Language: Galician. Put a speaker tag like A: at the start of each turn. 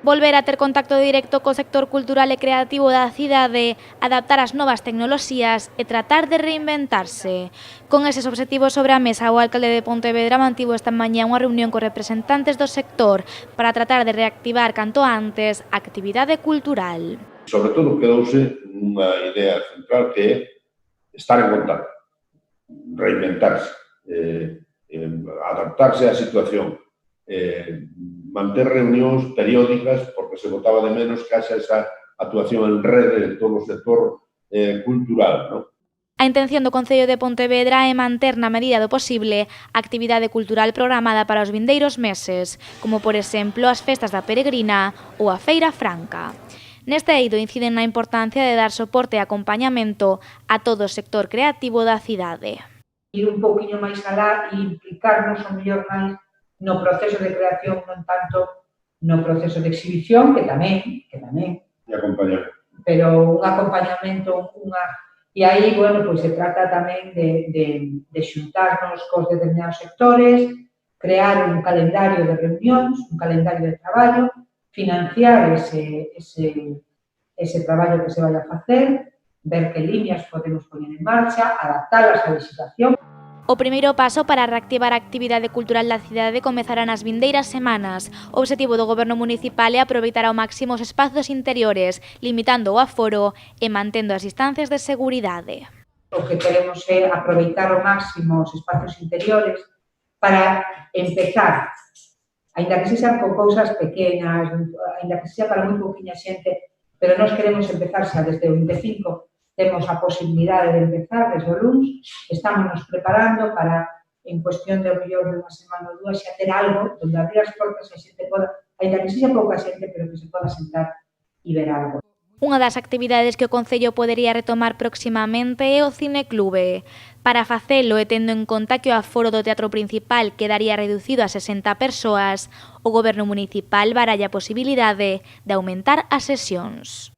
A: Volver a ter contacto directo co sector cultural e creativo da cidade, adaptar as novas tecnoloxías e tratar de reinventarse. Con eses obxectivos sobre a mesa, o alcalde de Pontevedra mantivo esta mañá unha reunión con representantes do sector para tratar de reactivar canto antes a actividade cultural.
B: Sobre todo quedouse unha idea central que é estar en contacto, reinventarse, adaptarse á situación, manter reunións periódicas porque se botaba de menos que haxa esa actuación en rede de todo o sector cultural, non?
A: A intención do Concello de Pontevedra é manter na medida do posible a actividade cultural programada para os vindeiros meses, como por exemplo as festas da Peregrina ou a Feira Franca. Neste eido inciden na importancia de dar soporte e acompañamento a todo o sector creativo da cidade.
C: Ir un pouquiño máis alá e implicarnos o mellor máis no proceso de creación, non tanto no proceso de exhibición, que tamén.
B: E acompañar.
C: Pero un acompañamento, e aí, bueno, pois se trata tamén de xuntarnos cos determinados sectores, crear un calendario de reunións, un calendario de traballo, financiar ese traballo que se vai a facer, ver que líneas podemos poñer en marcha, adaptalas á legislación.
A: O primeiro paso para reactivar a actividade cultural da cidade comezará nas vindeiras semanas. O obxectivo do Goberno municipal é aproveitar ao máximo os espazos interiores, limitando o aforo e mantendo as distancias de seguridade.
C: O que queremos é aproveitar ao máximo os espazos interiores para empezar, aínda que sexan con cousas pequenas, aínda que sexa para moi pouquinha xente, pero nós queremos empezar xa desde o 25. Temos a posibilidade de empezar desde o luns, estamos nos preparando para, en cuestión de mellor de unha semana ou dúas, xa ter algo onde abrir as portas e a xente poda, ainda que sexa pouca xente, pero que se poda sentar e ver algo.
A: Unha das actividades que o Concello podería retomar proximamente é o cineclube. Para facelo e tendo en conta que o aforo do teatro principal quedaría reducido a 60 persoas, o Goberno municipal baralla a posibilidade de aumentar as sesións.